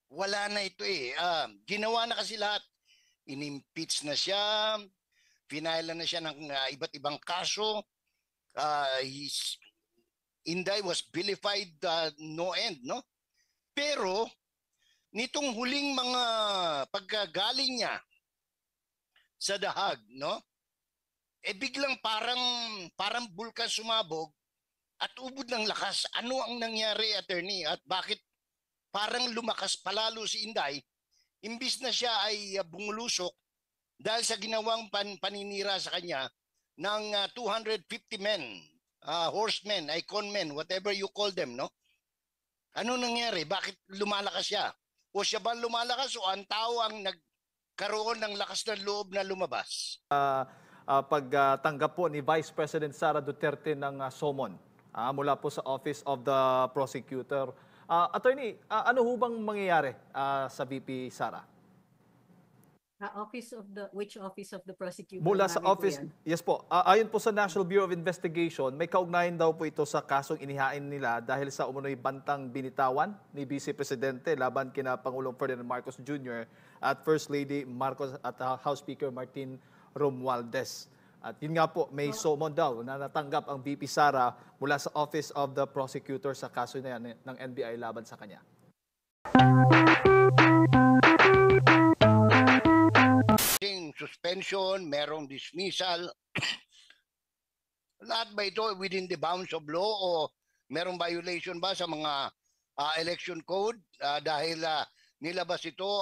wala na ito eh. Ginawa na kasi lahat. Inimpeach na siya, finala na siya ng iba't ibang kaso. Inday was vilified no end, no? Pero nitong huling mga pagkagaling niya sa dahag, no? Biglang parang bulkan sumabog at ubod ng lakas. Ano ang nangyari, attorney? At bakit parang lumakas palalo si Inday? Imbis na siya ay bumulusok dahil sa ginawang paninira sa kanya ng 250 men, horsemen, iconmen, whatever you call them, no? Ano nangyari? Bakit lumalakas siya? O siya ba lumalakas o ang tao ang nagkaroon ng lakas ng loob na lumabas? Pagtanggap po ni Vice President Sara Duterte ng summon mula po sa Office of the Prosecutor. Attorney, ano ho bang mangyayari sa VP Sara? Which office of the prosecutor? Mula sa office, yes po. Ayon po sa National Bureau of Investigation, may kaugnayan daw po ito sa kasong inihain nila dahil sa umunoy bantang binitawan ni Vice Presidente laban kina Pangulong Ferdinand Marcos Jr. at First Lady Marcos at House Speaker Martin Romualdez. At yun nga po, may summon daw na natanggap ang VP Sara mula sa Office of the Prosecutor sa kaso na yan ng NBI laban sa kanya. Suspension, merong dismissal. Lahat ba ito within the bounds of law o merong violation ba sa mga election code dahil nilabas ito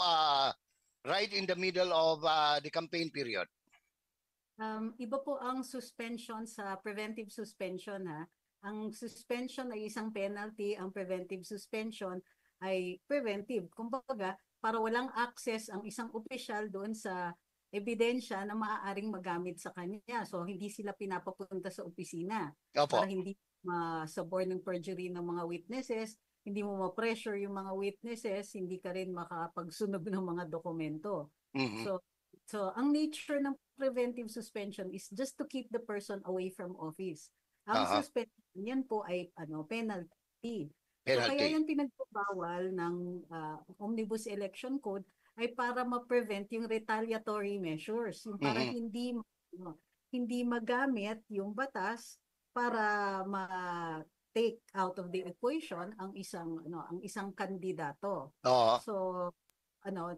right in the middle of the campaign period? Iba po ang suspension sa preventive suspension ha. Ang suspension ay isang penalty, ang preventive suspension ay preventive. Kumbaga, para walang access ang isang opisyal doon sa ebidensya na maaaring magamit sa kanya. So, hindi sila pinapapunta sa opisina. Opo. Para hindi masabor ng perjury ng mga witnesses, hindi mo ma-pressure yung mga witnesses, hindi ka rin makapagsunog ng mga dokumento. Mm-hmm. So, ang nature ng preventive suspension is just to keep the person away from office. Ang suspension, yan po ay penalty. So, kaya yung pinagbabawal ng Omnibus Election Code ay para ma-prevent yung retaliatory measures, yung para hindi magamit yung batas para ma-take out of the equation ang isang kandidato. So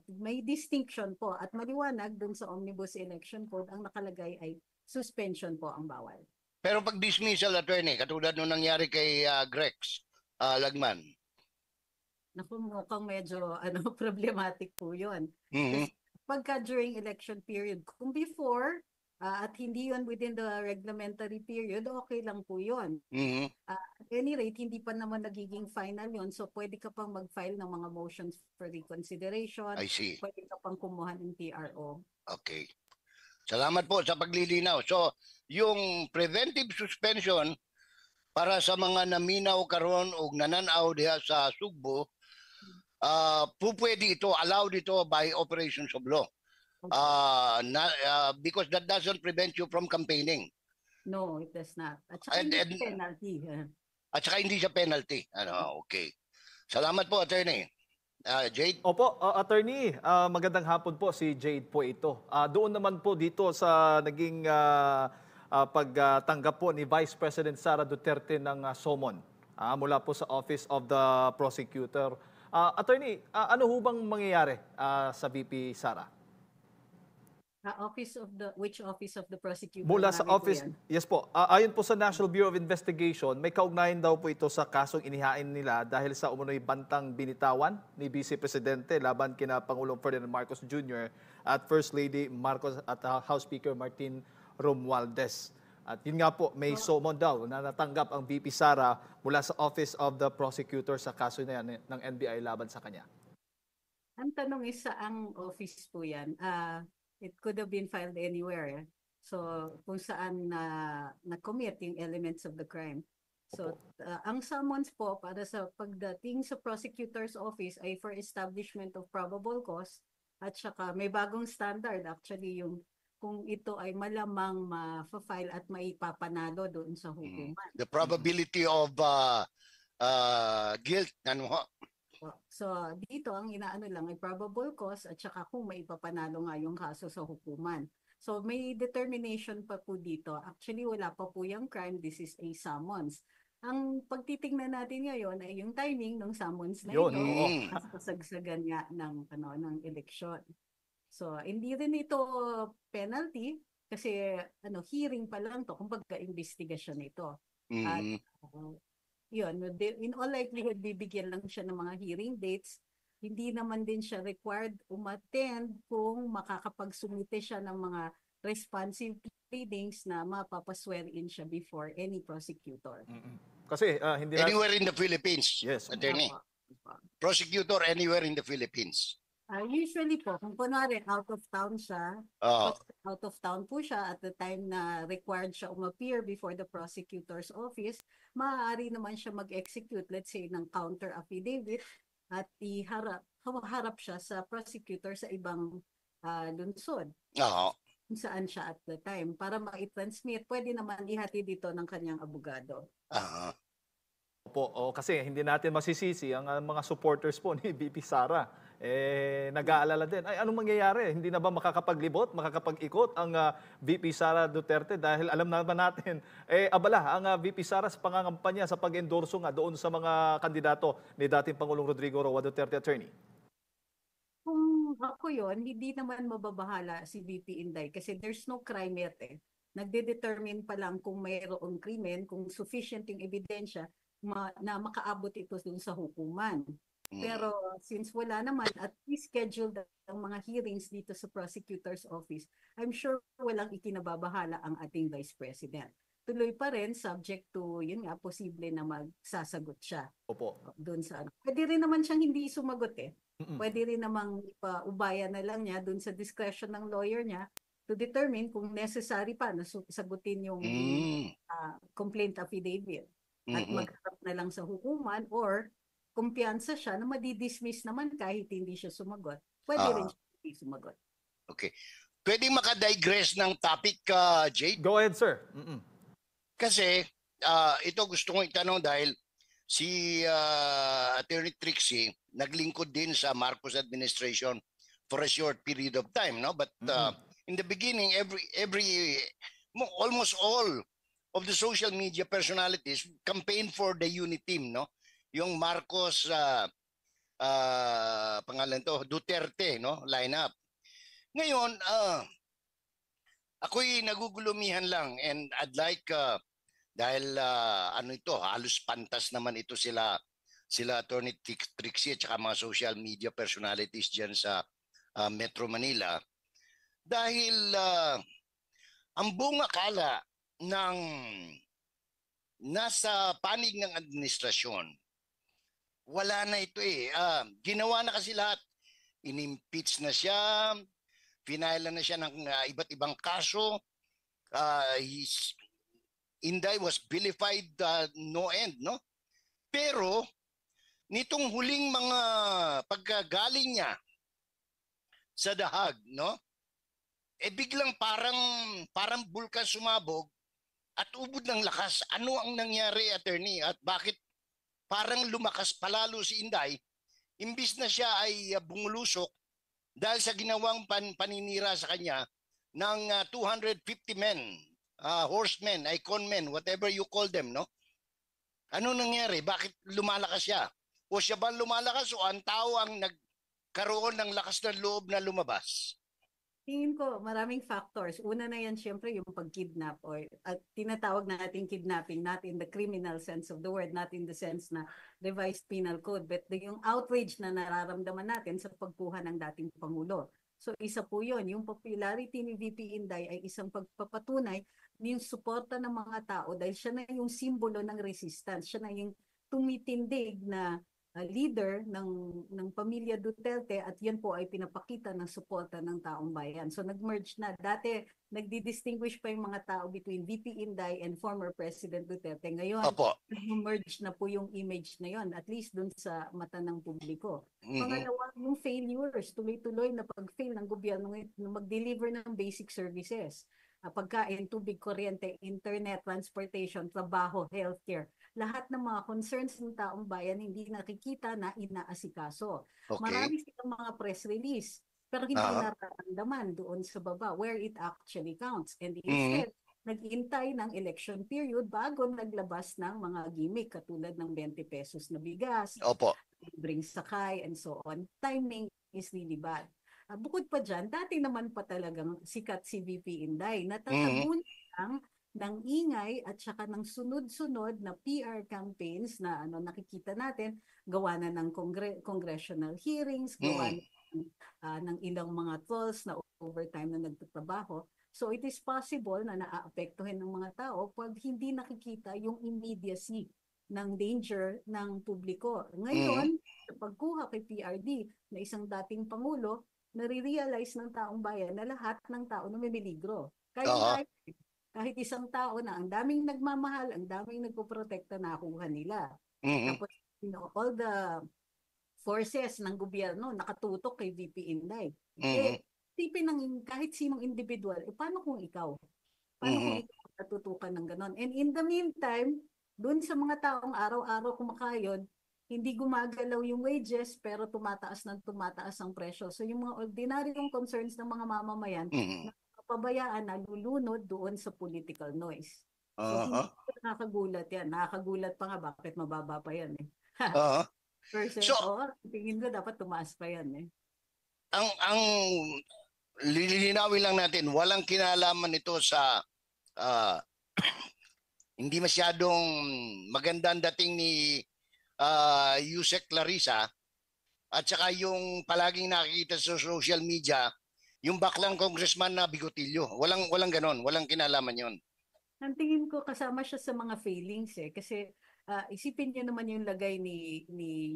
may distinction po at maliwanag dun sa Omnibus Election Code ang nakalagay ay suspension po ang bawal. Pero pag dismissal, attorney, katulad nung nangyari kay Grex Lagman, mukhang medyo problematic po yun. Kasi pagka during election period, kung before at hindi yun within the reglementary period, okay lang po yun. At any rate, hindi pa naman nagiging final yun. So pwede ka pang mag-file ng mga motions for reconsideration. I see. Pwede ka pang kumuha ng TRO. Okay. Salamat po sa paglilinaw. So, yung preventive suspension para sa mga naminaw karon o nananaw diha sa Sugbo, pwede ito, allowed ito by operations of law. Because that doesn't prevent you from campaigning. No, it does not. At saka hindi penalty. At saka hindi siya penalty. Okay. Salamat po, attorney. Jade? Opo, attorney, magandang hapon po, si Jade po ito. Doon naman po dito sa naging pagtanggap po ni Vice President Sara Duterte ng summon mula po sa Office of the Prosecutor. Attorney, ano ho bang mangyayari sa VP Sara? Which office of the prosecutor? Mula sa office, yes po. Ayon po sa National Bureau of Investigation, may kaugnayan daw po ito sa kasong inihain nila dahil sa umunoy bantang binitawan ni Vice Presidente laban kina Pangulong Ferdinand Marcos Jr. at First Lady Marcos at House Speaker Martin Romualdez. At yun nga po, may summon daw na natanggap ang VP Sara mula sa Office of the Prosecutor sa kaso na yan ng NBI laban sa kanya. Ang tanong is saang office po yan? It could have been filed anywhere. So, kung saan na-commit yung elements of the crime. So, ang summons po para sa pagdating sa prosecutor's office ay for establishment of probable cause at saka may bagong standard actually yung kung ito ay malamang ma-file at maipapanalo doon sa hukuman. The probability of guilt, So dito ang inaano lang ay probable cause at saka kung maipapanalo nga yung kaso sa hukuman. So may determination pa po dito. Actually wala pa po yung crime, this is a summons. Ang pagtitingnan natin ngayon ay yung timing ng summons na Yun, ito oo. at kasagsagan nga ng eleksyon. So hindi rin ito penalty kasi hearing pa lang to, kumbaga investigasyon ito. At yun, in all likelihood, bibigyan lang siya ng mga hearing dates. Hindi naman din siya required umattend kung makakapagsumite siya ng mga responsive pleadings na mapapaswear in siya before any prosecutor. Kasi hindi na... Anywhere in the Philippines, Yes. attorney. Prosecutor anywhere in the Philippines. Usually po, kung kunwari out of town siya, out of town po siya at the time na required siya umappear before the prosecutor's office, maaari naman siya mag-execute, let's say, ng counter affidavit at harap siya sa prosecutor sa ibang lungsod. Kung saan siya at the time. Para ma-transmit, pwede naman ihati dito ng kanyang abogado. Opo, kasi hindi natin masisisi ang mga supporters po ni VP Sara. Nag-aalala din, ay anong mangyayari? Hindi na ba makakapaglibot, makakapag-ikot ang VP Sara Duterte? Dahil alam naman natin, abala ang VP Sara sa pangangampanya sa pag-endorso nga doon sa mga kandidato ni dating Pangulong Rodrigo Roa Duterte, attorney. Kung ako yun, hindi naman mababahala si VP Inday kasi there's no crime yet Nagde-determine pa lang kung mayroong krimen, kung sufficient yung ebidensya na makaabot ito dun sa hukuman. Pero since wala naman at scheduled ang mga hearings dito sa prosecutor's office, I'm sure walang ikinababahala ang ating Vice President. Tuloy pa rin subject to, yun nga, posible na magsasagot siya. Opo. Doon sa Pwede rin naman siyang hindi sumagot Pwede rin namang ipaubaya na lang niya doon sa discretion ng lawyer niya to determine kung necessary pa na sagutin yung complaint affidavit. At magharap na lang sa hukuman or kumpiyansa siya na madidismiss naman kahit hindi siya sumagot. Pwede rin siya hindi sumagot. Okay. Pwede makadigress ng topic, Jade? Go ahead, sir. Kasi ito gusto kong itanong dahil si Attorney Trixie naglingkod din sa Marcos administration for a short period of time, no? But in the beginning, almost all of the social media personalities campaign for the unity team, no? Yung Marcos pangalan to, Duterte, no? Lineup. Ngayon, ako'y nagugulumihan lang and I'd like dahil halos pantas naman ito sila Attorney Trixie at saka mga social media personalities diyan sa Metro Manila. Dahil ang buong akala ng nasa panig ng administrasyon, wala na ito ginawa na kasi lahat. In-impeach na siya, pinailan na siya ng iba't ibang kaso. Inday was vilified no end, no? Pero nitong huling mga pagkagaling niya sa dahag, no? Biglang parang bulkan sumabog at ubod ng lakas. Ano ang nangyari, attorney? At bakit parang lumakas palalo si Inday? Imbis na siya ay bumulusok dahil sa ginawang paninira sa kanya ng 250 men, horsemen, iconmen, whatever you call them, no? Ano nangyari? Bakit lumalakas siya? O siya ba lumalakas o ang tao ang nagkaroon ng lakas ng loob na lumabas? Tingin ko maraming factors. Una na yan syempre yung pag-kidnap or tinatawag natin kidnapping, not in the criminal sense of the word, not in the sense na revised penal code, but yung outrage na nararamdaman natin sa pagkuha ng dating Pangulo. So isa po yun, yung popularity ni VP Inday ay isang pagpapatunay yung suporta ng mga tao dahil siya na yung simbolo ng resistance, siya na yung tumitindig na leader ng pamilya Duterte at yan po ay pinapakita ng suporta ng taong bayan. So nag-merge na. Dati nagdi-distinguish pa yung mga tao between VP Inday and former President Duterte. Ngayon, nag-merge na po yung image na yon at least dun sa mata ng publiko. Pangalawa, yung failures, tuloy-tuloy na pag-fail ng gobyerno na mag-deliver ng basic services. Pagkain, tubig, kuryente, internet, transportation, trabaho, healthcare. lahat ng mga concerns ng taong bayan hindi nakikita na inaasikaso. Okay. Marami silang mga press release, pero hindi nararamdaman doon sa baba where it actually counts. And instead, naghintay ng election period bago naglabas ng mga gimmick katulad ng 20 pesos na bigas, Opo. bring sakay, and so on. Timing is really bad. Bukod pa dyan, dati naman pa talagang sikat si VP Inday. Natatabunan lang ng ingay at saka ng sunod-sunod na PR campaigns na nakikita natin, gawa na ng congressional hearings, gawa ng ilang mga tolls na overtime na nagtatrabaho. So it is possible na naaapektuhin ng mga tao pag hindi nakikita yung immediacy ng danger ng publiko. Ngayon, sa pagkuha kay PRD na isang dating Pangulo, nare-realize ng taong bayan na lahat ng tao namimiligro. Kahit isang tao na ang daming nagmamahal, ang daming nagpoprotekta, nakuha nila. Tapos, all the forces ng gobyerno nakatutok kay VP Inday. Tipin ng kahit sinong individual, paano kung ikaw? Paano kung ikaw natutukan ng ganon? And in the meantime, dun sa mga taong araw-araw kumakayod, hindi gumagalaw yung wages pero tumataas ang presyo. So yung mga ordinaryong concerns ng mga mamamayan, napabayaan, nalulunod doon sa political noise. So hindi nakakagulat yan. Nakakagulat pa nga, bakit mababa pa yan eh. Tingin ko dapat tumaas pa yan eh. Ang lilinawin lang natin, walang kinalaman ito sa hindi masyadong magandang dating ni Yusek Clarissa at saka yung palaging nakikita sa social media, yung baklang congressman na Bigotillo. Walang ganon, walang kinalaman yon. Ang tingin ko kasama siya sa mga failings eh. Kasi isipin niyo naman yung lagay ni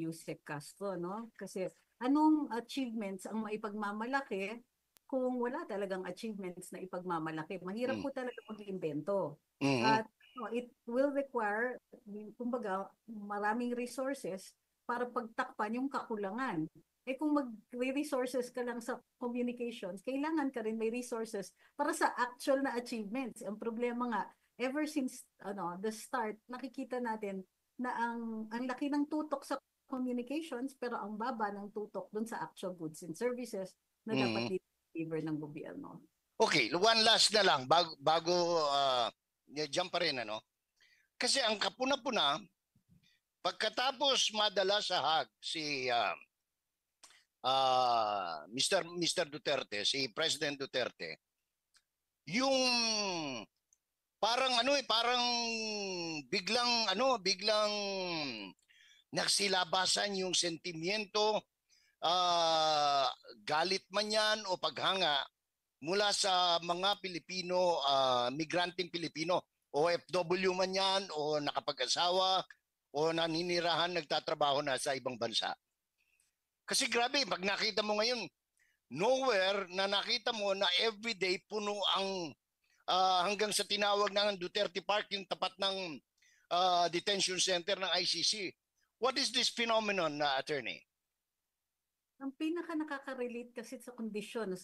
Yusek Castro, no? Kasi anong achievements ang maipagmamalaki kung wala talagang achievements na ipagmamalaki? Mahirap po talaga mag-iimbento. At it will require, kumbaga, maraming resources para pagtakpan yung kakulangan. Eh kung mag-resources ka lang sa communications, kailangan ka rin may resources para sa actual na achievements. Ang problema nga, ever since the start, nakikita natin na ang laki ng tutok sa communications pero ang baba ng tutok dun sa actual goods and services na dapat deliver ng gobyerno. Okay, one last na lang bago diyan pa rin Kasi ang kapuna-puna, pagkatapos madala sa Hague si Mr. Duterte, si President Duterte, yung parang parang biglang nagsilabasan yung sentimiento, galit man yan o paghanga mula sa mga Pilipino, migranteng Pilipino, OFW man yan o nakapag-asawa o naninirahan, nagtatrabaho na sa ibang bansa. Kasi grabe, pag nakita mo ngayon, nowhere na nakita mo na everyday puno ang hanggang sa tinawag ng Duterte Park, yung tapat ng detention center ng ICC. What is this phenomenon, attorney? Ang pinaka nakaka-relate kasi sa kondisyon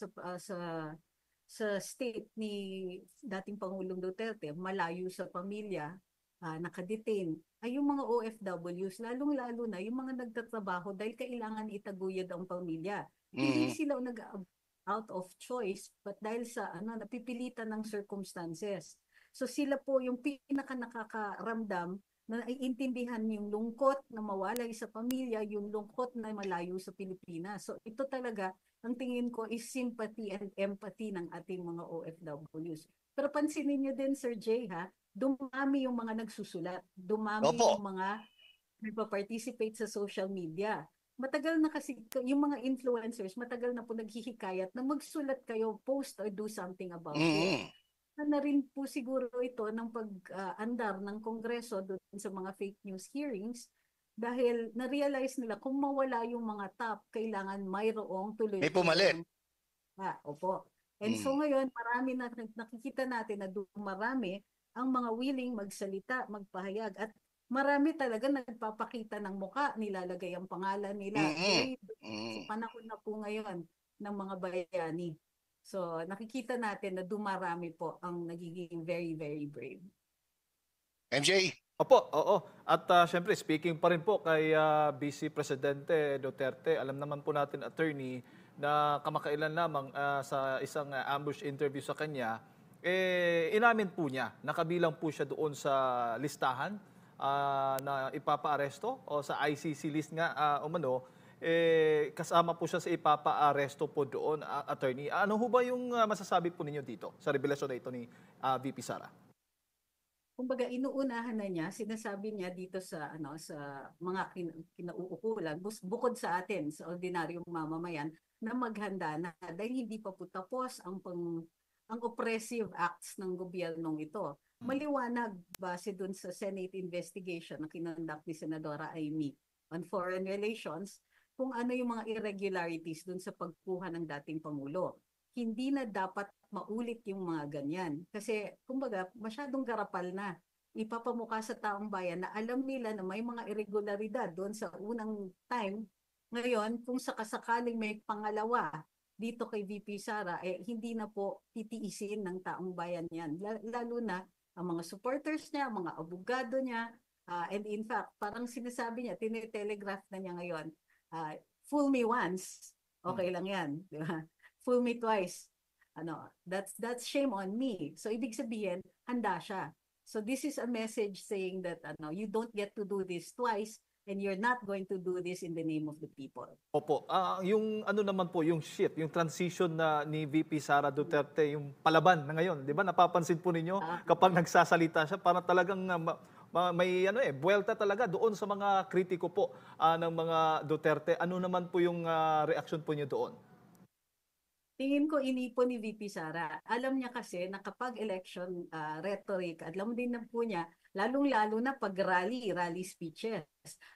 sa state ni dating Pangulong Duterte, malayo sa pamilya, nakadetain, ay yung mga OFWs, lalong-lalo na yung mga nagtatrabaho dahil kailangan itaguyod ang pamilya. Hindi sila out of choice, but dahil sa napipilitan ng circumstances. So sila po yung pinaka nakakaramdam na naiintindihan yung lungkot na mawalay sa pamilya, yung lungkot na malayo sa Pilipinas. So ito talaga, ang tingin ko is sympathy and empathy ng ating mga OFWs. Pero pansinin niyo din, Sir Jay, dumami yung mga nagsusulat, dumami yung mga nagpa-participate sa social media. Matagal na kasi, yung mga influencers, matagal na po naghihikayat na magsulat kayo, post or do something about it. Na rin po siguro ito ng pag-andar ng Kongreso doon sa mga fake news hearings dahil na-realize nila kung mawala yung mga top, kailangan mayroong tuloy. May pumalit. Opo. And so ngayon, marami na nakikita natin na dumarami ang mga willing magsalita, magpahayag at marami talaga nagpapakita ng muka, nilalagay ang pangalan nila. Sa panahon na po ngayon ng mga bayani. So nakikita natin na dumarami po ang nagiging very, very brave. MJ? Opo, oo. At syempre, speaking pa rin po kay Vice Presidente Duterte, alam naman po natin, attorney, na kamakailan lamang sa isang ambush interview sa kanya, inamin po niya, nakabilang po siya doon sa listahan na ipapaaresto o sa ICC list nga umano, kasama po siya sa ipapaaresto po doon, attorney. Ano ho ba yung masasabi po ninyo dito sa revelasyon na ito ni VP Sara? Kumbaga inuunahan na niya, sinasabi niya dito sa sa mga kinauukulan, bukod sa atin sa ordinaryong mamamayan, na maghanda na dahil hindi pa po tapos ang oppressive acts ng gobyernong ito. Maliwanag base dun sa Senate investigation na kinonduct ni Senadora Amy on foreign relations kung ano yung mga irregularities dun sa pagkuha ng dating Pangulo. Hindi na dapat maulit yung mga ganyan. Kasi, kumbaga, masyadong garapal na. Ipapamukha sa taong bayan na alam nila na may mga irregularidad doon sa unang time. Ngayon, kung sakasakaling may pangalawa dito kay VP Sara, hindi na po titiisin ng taong bayan yan. Lalo na ang mga supporters niya, mga abogado niya, and in fact, parang sinasabi niya, tinetelegraph na niya ngayon, fool me once, okay lang yan. Di ba? Fool me twice. That's shame on me. So ibig sabihin, handa siya. So this is a message saying that you don't get to do this twice and you're not going to do this in the name of the people. Opo. Yung ano naman po, yung shift, yung transition na ni VP Sara Duterte, yung palaban na ngayon, 'di ba? Napapansin po ninyo kapag nagsasalita siya, para talagang may buwelta talaga doon sa mga kritiko po ng mga Duterte. Ano naman po yung reaksyon po niyo doon? Tingin ko inipon ni VP Sara. Alam niya kasi na kapag election rhetoric, alam din na po niya, lalong-lalo na pag rally speeches,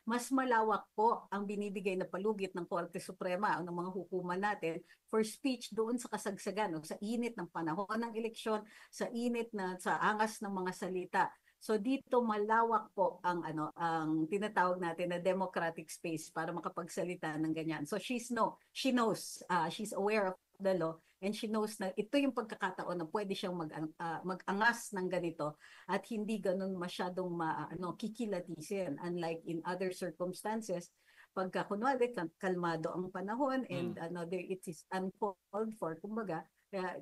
mas malawak po ang binibigay na palugit ng Korte Suprema o ng mga hukuman natin for speech doon sa kasagsagan, sa init ng panahon ng eleksyon, sa angas ng mga salita. So dito malawak po ang ang tinatawag natin na democratic space para makapagsalita ng ganyan. So she knows, she's aware of the law and she knows na ito yung pagkakataon na pwede siyang mag-angas ng ganito at hindi ganun masyadong kikilatisin, unlike in other circumstances pagka kunwari kalmado ang panahon and it is uncalled for, kumbaga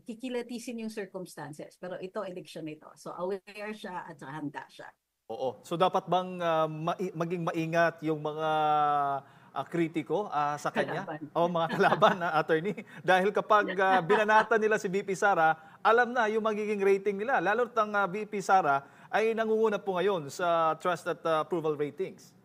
kikilatisin yung circumstances. Pero ito, election ito. So aware siya at handa siya. Oo. So dapat bang maging maingat yung mga kritiko sa kanya? O mga kalaban na attorney? Dahil kapag binanatan nila si VP Sara, alam na yung magiging rating nila. Lalo ang VP Sara ay nangunguna po ngayon sa trust at approval ratings.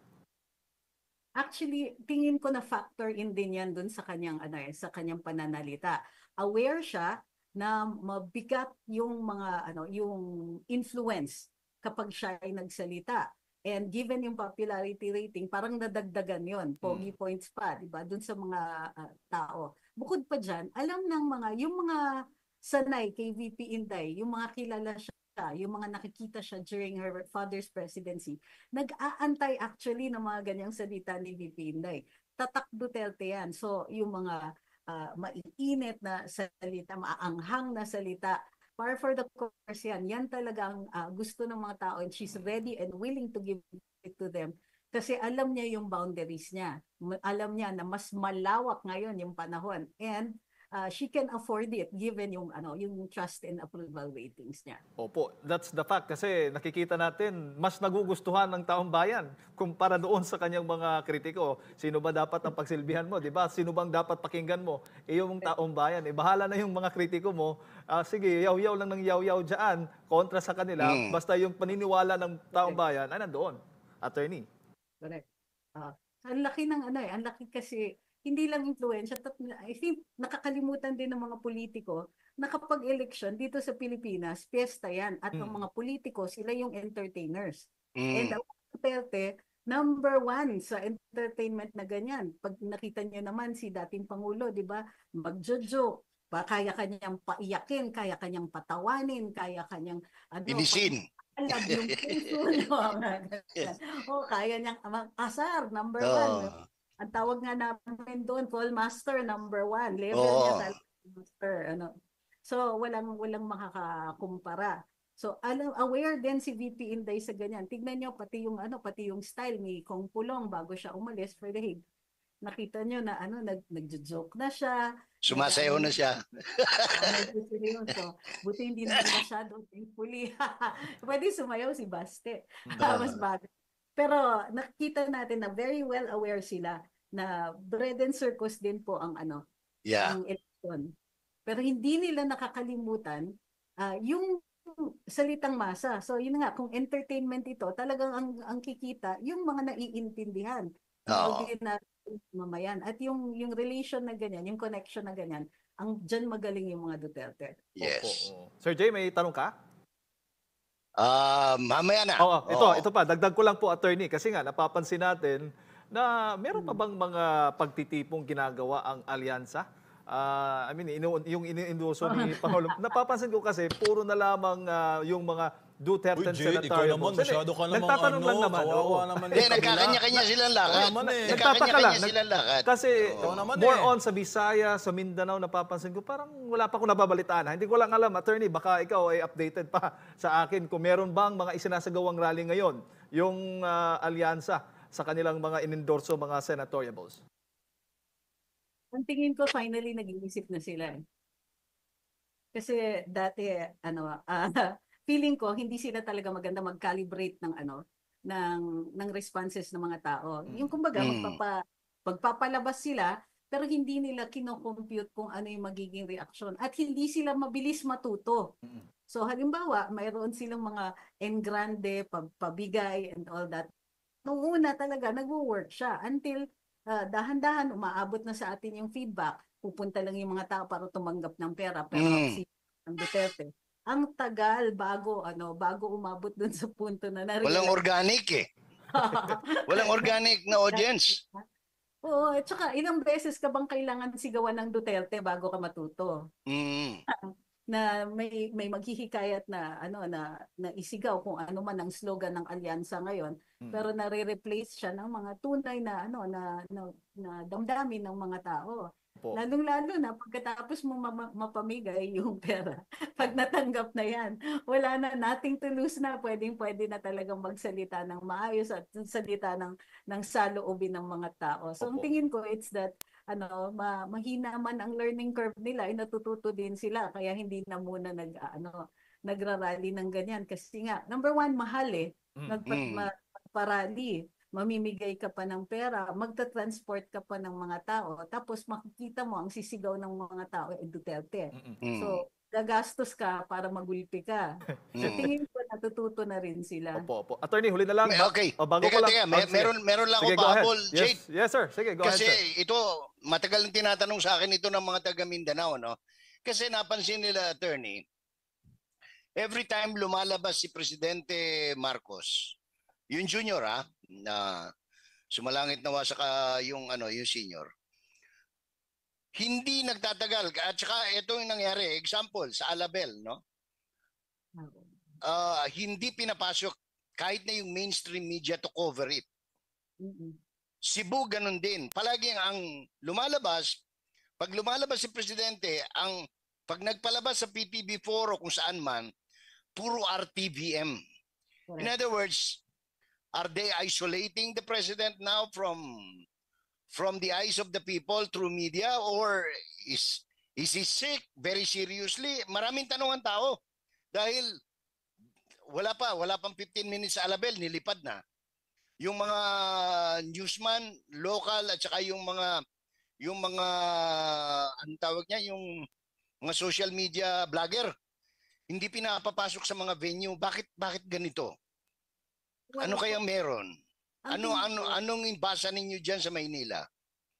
Actually, tingin ko na factor in din yan dun sa kanyang pananalita. Aware siya na mabigat yung mga yung influence kapag siya ay nagsalita. And given yung popularity rating, parang nadagdagan yon, pogi points pa, di ba? Dun sa mga tao. Bukod pa diyan, alam ng yung mga sanay kay VP Inday, yung mga kilala siya, yung mga nakikita siya during her father's presidency, nag-aantay actually ng mga ganyang salita ni VP Inday. Tatak Duterte yan. So, yung mga maiinit na salita, maaanghang na salita, par for the course yan. Yan talagang gusto ng mga tao and she's ready and willing to give it to them kasi alam niya yung boundaries niya. Alam niya na mas malawak ngayon yung panahon and she can afford it given yung trust and approval ratings niya. Opo, that's the fact kasi nakikita natin mas nagugustuhan ng taong bayan kumpara doon sa kanyang mga kritiko. Sino ba dapat ang pagsilbihan mo, 'di ba? Sino bang dapat pakinggan mo? Yung taong bayan. Bahala na yung mga kritiko mo. Sige, yaw-yaw lang ng yaw-yaw diyan kontra sa kanila. Basta yung paniniwala ng taong bayan ay nandoon. Attorney. Correct. Ang laki ng ang laki kasi hindi lang influensya, I think nakakalimutan din ng mga politiko na kapag election dito sa Pilipinas, piyesta yan. At ang mga politiko, sila yung entertainers. And ang Duterte, number one sa entertainment na ganyan. Pag nakita niyo naman si dating Pangulo, di ba, magjojo, kaya kanyang paiyakin, kaya kanyang patawanin, kaya kanyang binisin. Alam yung puso. Kaya niyang asar, number one. Ang tawag nga namin doon, Paul Master number 1. Level niya talaga master. So walang makakakumpara. So aware din si VP Inday sa ganyan. Tignan nyo pati yung style ni Kong Pulong bago siya umalis for the Hague. Nakita nyo na nagjo-joke na siya. Sumasayaw na siya. So, buti hindi naman masyado thankfully. Pwede sumayaw si Baste. Mas bago. Pero nakita natin na very well aware sila na bread and circus din po ang ang election. Pero hindi nila nakakalimutan yung salitang masa. So yun nga, kung entertainment ito, talagang ang kikita yung mga naiintindihan. Mamayan. At yung relation na ganyan, yung connection na ganyan, dyan magaling yung mga Duterte. Yes. Opo. Sir Jay, may tanong ka? Mamaya na. Ito pa, dagdag ko lang po, attorney, kasi nga napapansin natin na meron pa bang mga pagtitipong ginagawa ang alyansa? I mean, yung iniendorso ni Pangulo. Napapansin ko kasi puro na lamang yung mga Duterte Jade, ikaw naman, masyado ka namang nagtatanong lang naman. Kawawa naman. Nagkakanya-kanya silang lakad. Nagtataka silang lakad. Kasi more on sa Bisaya, sa Mindanao, napapansin ko, parang wala pa akong nababalitaan. Hindi ko lang alam, attorney, baka ikaw ay updated pa sa akin kung meron bang mga isinasagawang rally ngayon, yung alyansa sa kanilang mga inendorso, mga senatoriables. Ang tingin ko, finally, nag-iisip na sila. Kasi dati, feeling ko hindi sila talaga maganda mag-calibrate ng responses ng mga tao. Yung kumbaga magpapalabas sila pero hindi nila kino-compute kung ano yung magiging reaction at hindi sila mabilis matuto. So halimbawa, mayroon silang mga engrande, pabigay and all that. Noong una talaga nagwo-work siya until dahan-dahan umaabot na sa atin yung feedback. Pupunta lang yung mga tao para tumanggap ng pera pero si Duterte ang tagal bago umabot dun sa punto na narinig. Walang organic Walang organic na audience. Oo, at saka ilang beses ka bang kailangan sigawan ng Duterte bago ka matuto? Na may maghihikayat na na isigaw kung ano man ang slogan ng alyansa ngayon, pero nare-replace siya ng mga tunay na na damdamin ng mga tao. Lalong-lalo na pagkatapos mo mapamigay yung pera. Pag natanggap na yan, wala na, nothing to lose na. Pwede na talagang magsalita ng maayos at salita ng saloobin ng mga tao. So ang tingin ko, it's that mahina man ang learning curve nila, ay natututo din sila. Kaya hindi na muna nagrarally ng ganyan. Kasi nga, number one, mahal magparally. Mamimigay ka pa ng pera, magta-transport ka pa ng mga tao, tapos makikita mo ang sisigaw ng mga tao ay Duterte. So, gagastos ka para magulpi ka. So, tingin ko natututo na rin sila. Opo. Attorney, huli na lang. Okay. Teka. Meron lang ako pahabol, Jade. Yes, sir. Sige, go ahead, sir. Kasi ito, matagal nang tinatanong sa akin ito ng mga taga Mindanao, no? Kasi napansin nila, attorney, every time lumalabas si Presidente Marcos, yung junior na sumalangit nawa sa yung senior, hindi nagtatagal. At saka ito yung nangyari, example sa Alabel, no? Hindi pinapasok kahit na yung mainstream media to cover it. Cebu ganun din. Palagi ang lumalabas, pag lumalabas si Presidente, pag nagpalabas sa PTV4 o kung saan man, puro RTVM. In other words, are they isolating the president now from the eyes of the people through media, or is he sick very seriously? Maraming tanong ang tao dahil wala pang 15 minutes sa Alabel, nilipad na. Yung mga newsman, local at saka yung mga anong tawag niya, yung mga social media vlogger, hindi pinapapasok sa mga venue. Bakit ganito? Ano kayang meron? Anong inbasa ninyo diyan sa Maynila?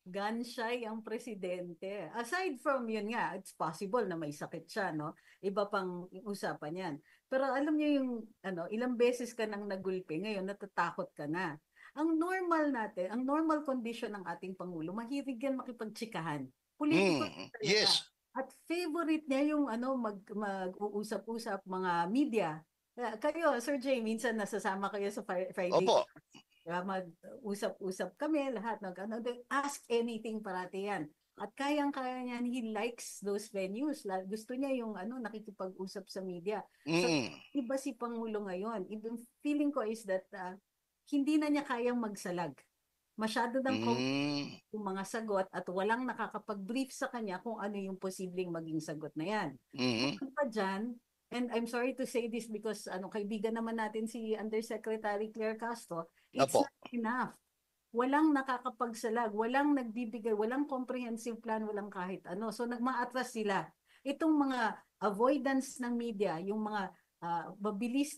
Gun shy ang presidente. Aside from yun nga, it's possible na may sakit siya, no? Iba pang usapan yan. Pero alam niyo yung ilang beses ka nang nagulpi, ngayon natatakot ka na. Ang normal condition ng ating Pangulo, mahilig yan makipagtsikahan. Politiko talaga. Yes. At favorite niya yung mag-uusap-usap mga media. Kayo, Sir Jay, minsan nasasama kayo sa Friday. Opo. Mag-usap-usap kami, lahat. Ask anything parati yan. At kayang-kaya niya, he likes those venues. Gusto niya yung nakikipag-usap sa media. So, iba si Pangulo ngayon. Even feeling ko is that hindi na niya kayang magsalag. Masyado ng yung mga sagot at walang nakakapag-brief sa kanya kung ano yung posibleng maging sagot na yan. Pa dyan, and I'm sorry to say this because kaibigan naman natin si Undersecretary Claire Castro, it's not enough. Walang nakakapagsalag, walang nagbibigay, walang comprehensive plan, walang kahit ano. So nagmaatras sila. Itong mga avoidance ng media, yung mga mabilis,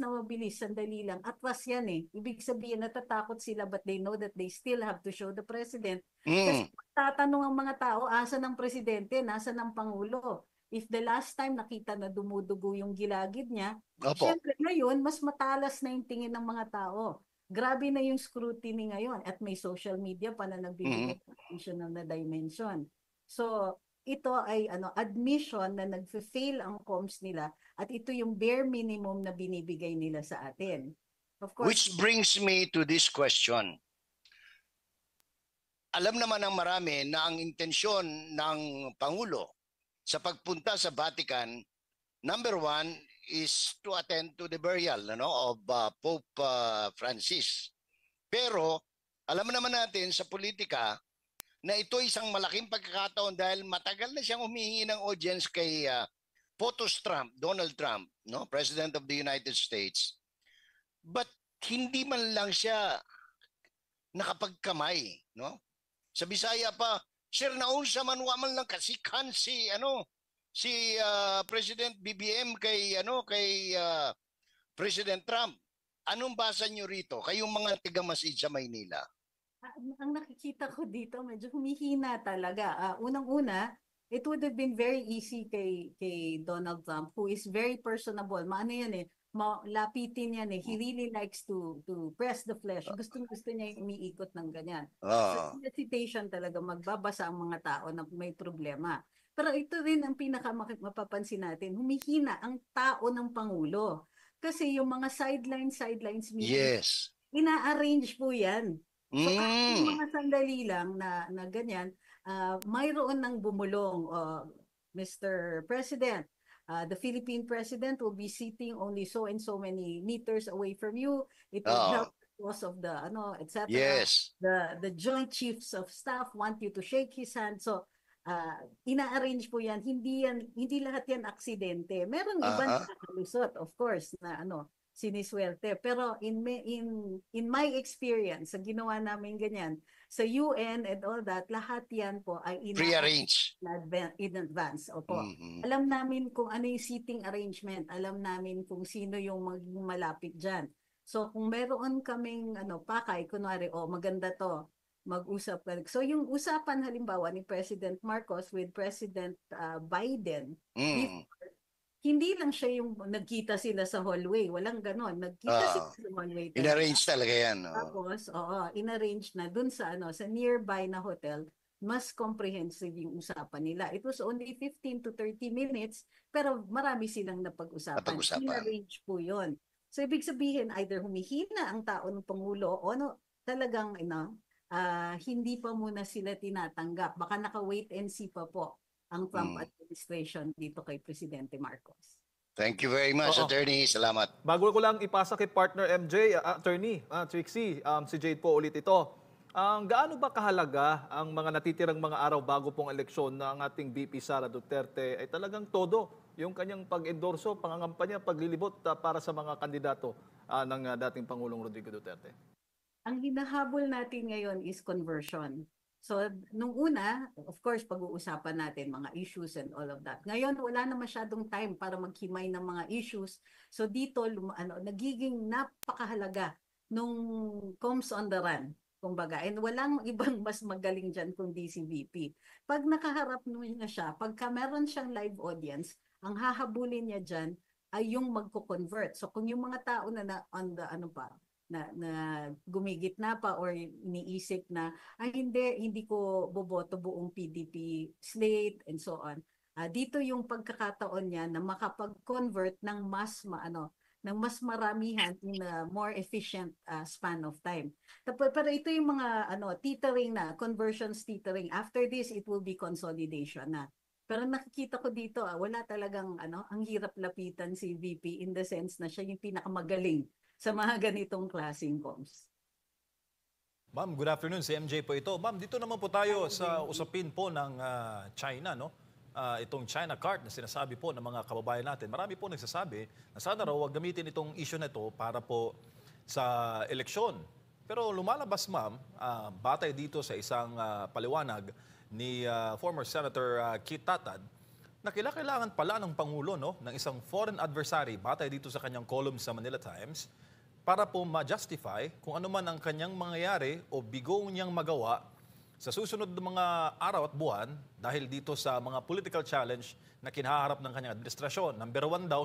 sandali lang. Atras yan eh. Ibig sabihin, natatakot sila but they know that they still have to show the president. Kasi tatanong ang mga tao, asa ng presidente, nasa ng pangulo. If the last time nakita na dumudugo yung gilagid niya, syempre ngayon, mas matalas na yung tingin ng mga tao. Grabe na yung scrutiny ngayon at may social media pa na nagbibigay ng additional na dimension. So, ito ay admission na nagfe-fail ang comms nila at ito yung bare minimum na binibigay nila sa atin. Of course, which brings me to this question. Alam naman ng marami na ang intensyon ng Pangulo sa pagpunta sa Vatican, number one, is to attend to the burial of Pope Francis. Pero alam naman natin sa politika na ito isang malaking pagkakataon dahil matagal na siyang humihingi ng audience kay POTUS Trump, Donald Trump, President of the United States. But hindi man lang siya nakapagkamay, Sa Bisaya pa, sir naunsa man wa man lang kasikan si President BBM kay President Trump. Anong basa niyo rito? Kayong mga taga-Masid sa Maynila. Ang nakikita ko dito, medyo humihina talaga. Unang-una, it would have been very easy kay Donald Trump, who is very personable. Maano yan eh, lapitin yan eh. He really likes to press the flesh. Gusto niya yung umiikot ng ganyan. So, hesitation talaga, magbabasa ang mga tao na may problema. Pero ito rin ang pinaka-mapapansin natin, humihina ang tao ng Pangulo. Kasi yung mga sidelines meetings, ina-arrange po yan. So kahit mga sandali lang na ganyan, mayroon ng bumulong, Mr. President, the Philippine President will be sitting only so and so many meters away from you. It will help because of the etc. Yes. The Joint Chiefs of Staff want you to shake his hand. So ina-arrange po yan. Hindi lahat yan aksidente. Merong ibang nakakalusot, of course, na siniswerte. Pero in my experience, sa ginawa namin ganyan, sa UN and all that, lahat yan po ay pre-arrange in advance. Opo. Alam namin kung ano yung seating arrangement. Alam namin kung sino yung maging malapit dyan. So kung meron kaming pakay, kunwari, maganda to, mag-usap. So yung usapan halimbawa ni President Marcos with President Biden, hindi lang siya yung nagkita sila sa hallway. Walang ganon. Nagkita sila sa hallway. In-arrange talaga yan. Tapos, in-arrange na dun sa nearby na hotel, mas comprehensive yung usapan nila. It was only 15 to 30 minutes, pero marami silang napag-usapan. In-arrange po yun. So, ibig sabihin, either humihina ang tao ng Pangulo o talagang, hindi pa muna sila tinatanggap. Baka naka-wait and see pa po ang Trump administration dito kay Presidente Marcos. Thank you very much, Attorney. Salamat. Bago ko lang ipasa kay partner MJ, Attorney, Trixie, si Jade po ulit ito. Gaano ba kahalaga ang mga natitirang mga araw bago pong eleksyon na ang ating VP Sara Duterte ay talagang todo yung kanyang pag-endorso, pangangampanya, paglilibot para sa mga kandidato ng dating Pangulong Rodrigo Duterte? Ang hinahabol natin ngayon is conversion. So, nung una, of course, pag-uusapan natin mga issues and all of that. Ngayon, wala na masyadong time para maghimay ng mga issues. So, dito, nagiging napakahalaga nung comes on the run, kumbaga. And walang ibang mas magaling dyan kundi si VP. Pag nakaharap na siya, pagka meron siyang live audience, ang hahabulin niya dyan ay yung magko-convert. So, kung yung mga tao na on the na gumigit na pa or iniisip na hindi ko boboto buong PDP slate and so on. Dito yung pagkakataon niya na makapag-convert ng mas ng mas maramihan in a more efficient span of time. Tapos, pero ito yung mga teetering na, conversions teetering. After this, it will be consolidation na. Pero nakikita ko dito, wala talagang ang hirap lapitan si VP in the sense na siya yung pinakamagaling sa mga ganitong klaseng comms. Ma'am, good afternoon. Si MJ po ito. Ma'am, dito naman po tayo sa usapin po ng China, no? Itong China card na sinasabi po ng mga kababayan natin. Marami po nagsasabi na sana raw wag gamitin itong issue na ito para po sa eleksyon. Pero lumalabas, ma'am, batay dito sa isang paliwanag ni former Senator Kit Tatad, na kailangan pala ng Pangulo, no, ng isang foreign adversary, batay dito sa kanyang column sa Manila Times, para po ma-justify kung ano man ang kanyang mangyayari o bigong niyang magawa sa susunod ng mga araw at buwan dahil dito sa mga political challenge na kinaharap ng kanyang administrasyon. Number one daw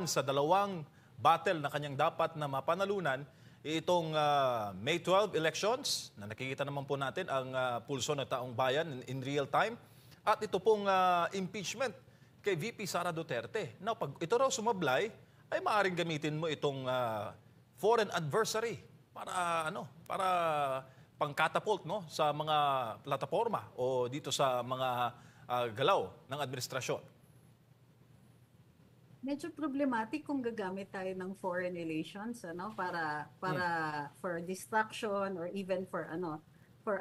sa dalawang battle na kanyang dapat na mapanalunan, itong May 12 elections na nakikita naman po natin ang pulso ng taong bayan in real time, at ito pong impeachment kay VP Sara Duterte. Now, pag ito raw sumablay, ay maaaring gamitin mo itong foreign adversary para pangkatapult, no, sa mga plataforma o dito sa mga galaw ng administrasyon. Medyo problematic kung gagamit tayo ng foreign relations para for distraction or even for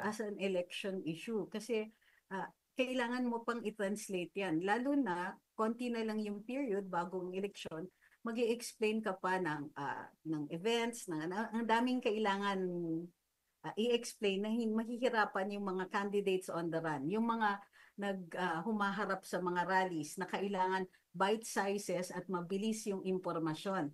as an election issue, kasi kailangan mo pang i-translate yan, lalo na konti na lang yung period bagong eleksyon, mag-i-explain ka pa ng events, ang daming kailangan i-explain na mahihirapan yung mga candidates on the run, yung mga humaharap sa mga rallies na kailangan bite sizes at mabilis yung impormasyon.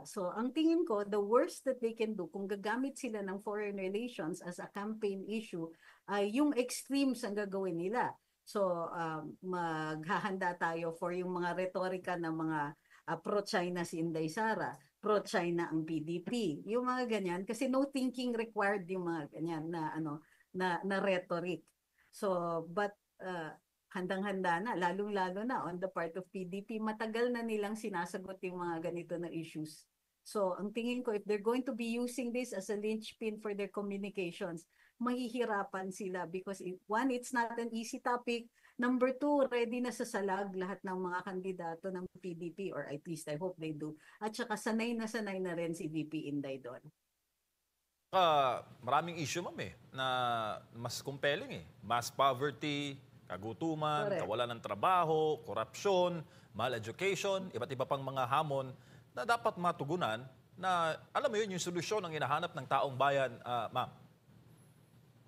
So ang tingin ko, the worst that they can do kung gagamit sila ng foreign relations as a campaign issue, ay yung extremes ang gagawin nila. So maghahanda tayo for yung mga retorika ng mga pro-China si Inday Sara, pro-China ang PDP, yung mga ganyan, kasi no thinking required yung mga ganyan na rhetoric. So, but handang-handa na, lalong-lalo na on the part of PDP, matagal na nilang sinasagot yung mga ganito na issues. So, ang tingin ko, if they're going to be using this as a linchpin for their communications, mahihirapan sila because one, it's not an easy topic. Number two, ready na sa salag lahat ng mga kandidato ng PDP, or at least I hope they do. At saka sanay na rin si VP Inday doon. Maraming issue, ma'am, na mas compelling mass poverty, kagutuman, correct, kawalan ng trabaho, korupsyon, mal-education, iba't iba pang mga hamon na dapat matugunan na, alam mo yun, yung solusyon ang hinahanap ng taong bayan, ma'am.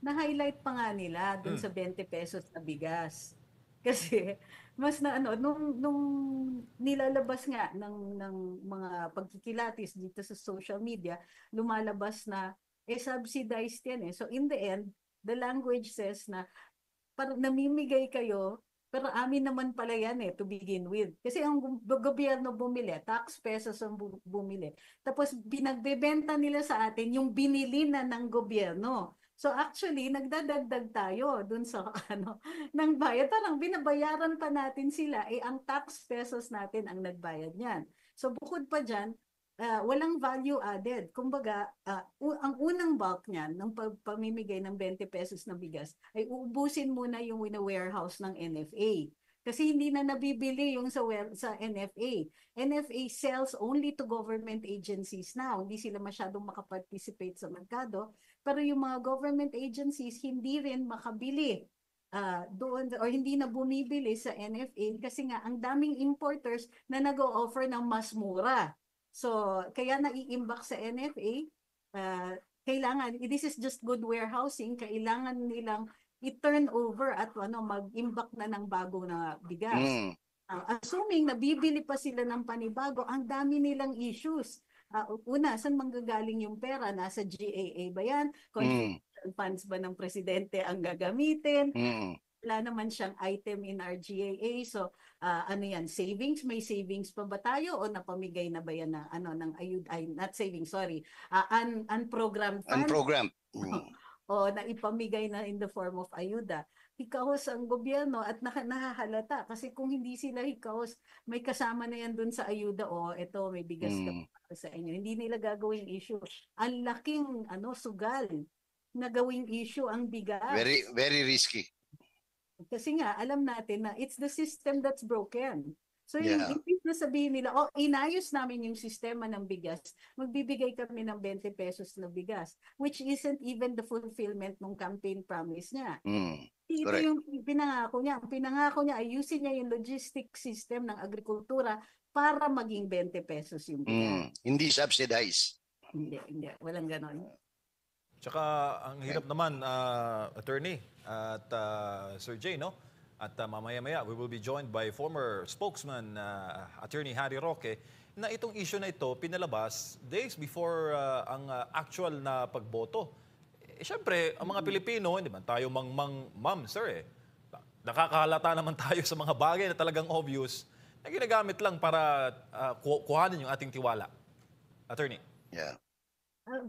Na-highlight pa nga nila dun sa 20 pesos na bigas. Kasi mas nung nilalabas nga ng mga pagkikilatis dito sa social media, lumalabas na subsidized yan . So in the end, the language says na parang namimigay kayo, pero amin naman pala yan to begin with. Kasi ang gobyerno bumili, tax pesos ang bumili. Tapos binagbebenta nila sa atin yung binili na ng gobyerno. So actually, nagdadagdag tayo dun sa ng bayad. Parang binabayaran pa natin sila, ang tax pesos natin ang nagbayad niyan. So bukod pa dyan, walang value added. Kumbaga, ang unang bulk niyan, ng pamimigay ng 20 pesos na bigas, ay uubusin muna yung warehouse ng NFA. Kasi hindi na nabibili yung sa NFA. NFA sells only to government agencies now. Hindi sila masyadong makaparticipate sa merkado. Pero yung mga government agencies, hindi rin makabili doon or hindi na bumibili sa NFA kasi nga ang daming importers na nag-o-offer ng mas mura. So, kaya naiimbak sa NFA, kailangan, this is just good warehousing, kailangan nilang i-turn over at mag-imbak na ng bago na bigas. Assuming nabibili pa sila ng panibago, ang dami nilang issues. Una, saan manggagaling yung pera? Nasa GAA ba yan? Confidential funds ba ng presidente ang gagamitin? Wala naman siyang item in our GAA. So, yan? Savings? May savings pa ba tayo? O napamigay na ba yan ng not savings, sorry. Unprogrammed funds? Unprogrammed. O naipamigay na in the form of ayuda. hikahos ang gobyerno at nahahalata. Kasi kung hindi sila hikahos, may kasama na yan dun sa ayuda, ito may bigas ka para sa inyo. Hindi nila gagawing issue. Ang laking sugal na gawing issue ang bigas. Very, very risky. Kasi nga, alam natin na it's the system that's broken. So yung imbis na sabihin nila, inayos namin yung sistema ng bigas, magbibigay kami ng 20 pesos na bigas, which isn't even the fulfillment ng campaign promise niya. Ito yung pinangako niya. Ang pinangako niya, ayusin niya yung logistic system ng agrikultura para maging 20 pesos yung bigas. Hindi subsidized. Hindi. Walang ganon. Tsaka ang hirap naman, attorney at Sir Jay, no? At mamaya-maya, we will be joined by former spokesman, Attorney Harry Roque, na itong issue na ito pinalabas days before ang actual na pagboto. Siyempre, ang mga Pilipino, hindi man tayo ma'am, sir, nakakahalata naman tayo sa mga bagay na talagang obvious na ginagamit lang para kuhanin yung ating tiwala. Attorney. Yeah.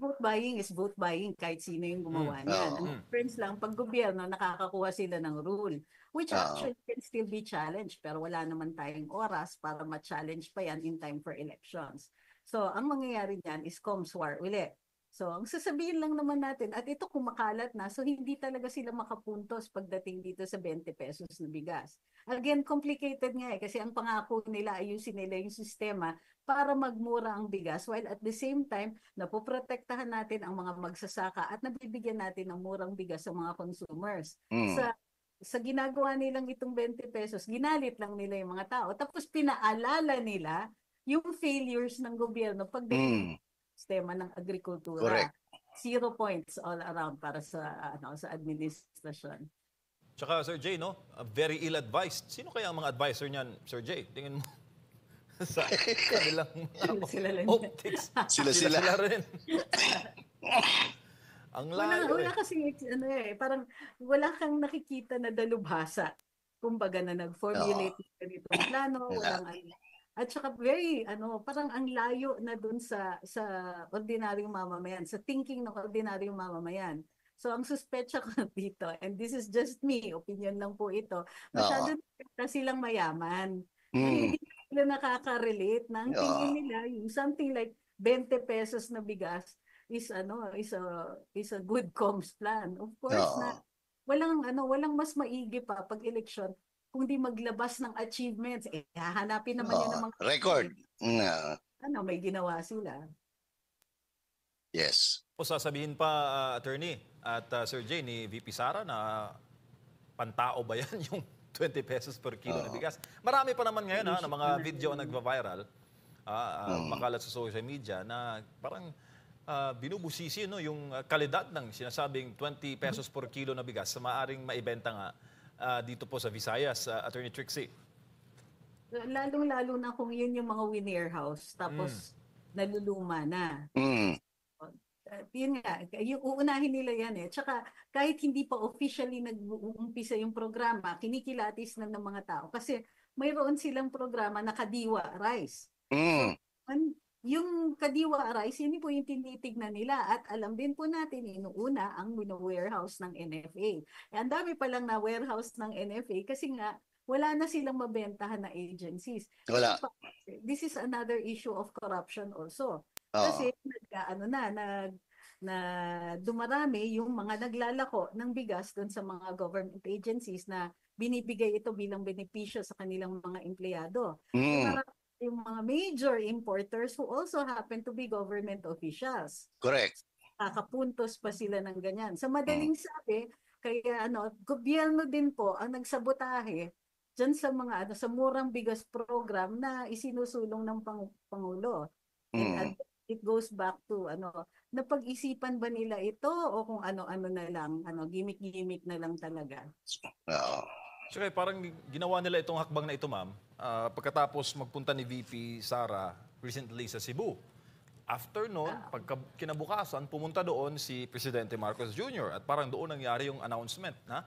Vote buying is vote buying kahit sino yung gumawa niyan. Ang difference lang, pag gobyerno, nakakakuha sila ng rule, which actually can still be challenged, pero wala naman tayong oras para ma-challenge pa yan in time for elections. So, ang mangyayari niyan is COMSWAR ulit. So, ang sasabihin lang naman natin, at ito kumakalat na, so hindi talaga sila makapuntos pagdating dito sa 20 pesos na bigas. Again, complicated nga kasi ang pangako nila, ayusin nila yung sistema para magmura ang bigas, while at the same time, napoprotektahan natin ang mga magsasaka at nabibigyan natin ng murang bigas sa mga consumers. Sa ginagawa nilang itong 20 pesos, ginalit lang nila yung mga tao, tapos pinaalala nila yung failures ng gobyerno pagdating sistema ng agrikultura. Correct. 0 points all around para sa sa administrasyon. Tsaka Sir Jay, no? Very ill-advised. Sino kaya ang mga advisor niyan, Sir Jay? Tingin mo sa kanilang optics. Sila rin. Ang layo. Wala kasi parang wala kang nakikita na dalubhasa. Kumbaga na nag-formulate ng ganitong plano, walang at saka very parang ang layo na dun sa ordinaryong mamamayan, sa thinking ng ordinaryong mamamayan. So ang suspecha ko dito, and this is just me, opinion lang po ito, masyado silang mayaman. Hindi sila nakaka-relate na ang tingin nila yung something like 20 pesos na bigas is a good comms plan. Of course na walang mas maigi pa pag eleksyon kung di maglabas ng achievements, hahanapin naman yan ng mga record. May ginawa sila. Yes. O sasabihin pa, Attorney at Sir Jay, ni VP Sara na pantao ba yan yung 20 pesos per kilo na bigas? Marami pa naman ngayon na mga video na nagva-viral, makalat sa social media na parang binubusisi yung kalidad ng sinasabing 20 pesos per kilo na bigas sa maaring maibenta nga dito po sa Visayas, Attorney Trixie. Lalong-lalo na kung yun yung mga warehouse, tapos naluluma na. Yun nga, yung uunahin nila yan Tsaka kahit hindi pa officially nag-uumpisa yung programa, kinikilatis na ng mga tao. Kasi mayroon silang programa na Kadiwa Rice. So, yung Kadiwa Rice, yun po yung tinitignan nila at alam din po natin inuuna ang warehouse ng NFA. Ang dami pa lang na warehouse ng NFA kasi nga wala na silang mabentahan na agencies. Wala. This is another issue of corruption also. Kasi dumarami yung mga naglalako ng bigas doon sa mga government agencies na binibigay ito bilang benepisyo sa kanilang mga empleyado. Yung mga major importers who also happen to be government officials. Correct. Kakapuntos pa sila ng ganyan. Sa madaling sabi, kaya gobyerno din po ang nagsabotahe dyan sa mga sa murang bigas program na isinusulong ng Pangulo. And it goes back to napag-isipan ba nila ito o kung ano-ano na lang, gimmick-gimmick na lang talaga. So parang ginawa nila itong hakbang na ito, ma'am, pagkatapos magpunta ni VP Sara recently sa Cebu. After noon, kinabukasan, pumunta doon si Presidente Marcos Jr. at parang doon nangyari yung announcement na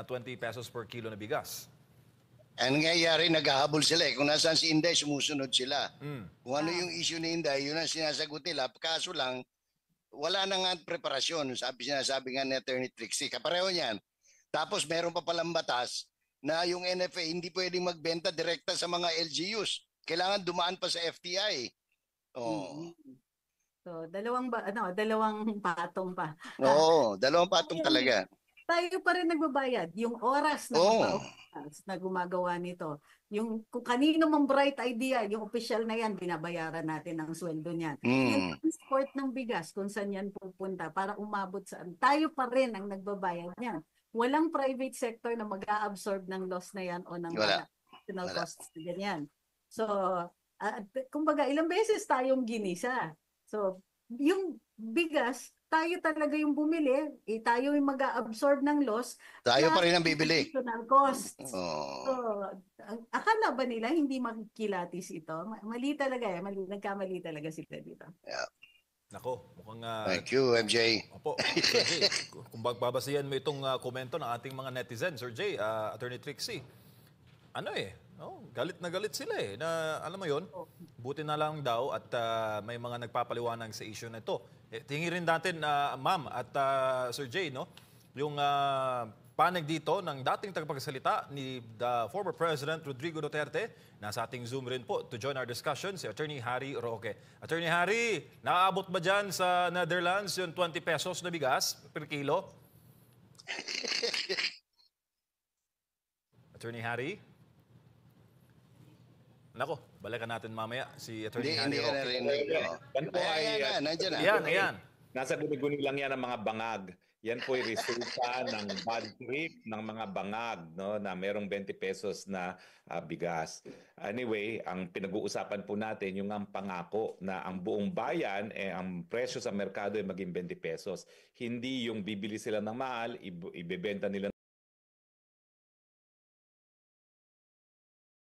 20 pesos per kilo na bigas. Ang nangyayari, naghahabol sila Kung nasaan si Inday, sumusunod sila. Kung ano yung issue ni Inday, yun ang sinasagot nila. Kaso lang, wala na nga preparasyon. Sinasabi nga ni Attorney Trixie. Kapareho niyan. Tapos meron pa palang batas na yung NFA hindi pwedeng magbenta direkta sa mga LGUs. Kailangan dumaan pa sa FTI. Oh. So, dalawang patong pa. Oo, dalawang patong talaga. Tayo pa rin nagbabayad. Yung oras na gumagawa nito. Yung kung kanino mang bright idea, yung official na yan, binabayaran natin ang sweldo niyan. Yung transport ng bigas, kung saan yan pupunta para umabot saan. Tayo pa rin ang nagbabayad niyan. Walang private sector na mag-a-absorb ng loss na yan o ng additional costs na ganyan. So, kumbaga, ilang beses tayong ginisa. So, yung bigas, tayo talaga yung bumili, tayo yung mag-a-absorb ng loss. Tayo pa rin ang bibili. Additional costs. So, akala ba nila hindi magkilatis ito? Mali talaga nagkamali talaga sila dito. Yeah. Nako, mukhang... Thank you, MJ. Opo, Sir Jay, kung babasihan mo itong komento ng ating mga netizens, Sir Jay, Attorney Trixie, galit na galit sila na alam mo yon, buti na lang daw at may mga nagpapaliwanag sa issue na ito. Tingin rin natin, Ma'am at Sir Jay, no, yung paneg dito ng dating tagapagsalita ni the former President Rodrigo Duterte. Nasa ating Zoom rin po to join our discussion si Attorney Harry Roque. Attorney Harry, naaabot ba dyan sa Netherlands yung 20 pesos na bigas per kilo? Attorney Harry? Nako, balikan natin mamaya si Attorney Harry Roque. Ayan. Nasa guni-guni lang yan ang mga bangag. Yan po ay resulta ng bad trip ng mga bangag, no, na merong 20 pesos na bigas. Anyway, ang pinag-uusapan po natin yung ang pangako na ang buong bayan, ang presyo sa merkado ay maging 20 pesos. Hindi yung bibili sila ng mahal, ibebenta nila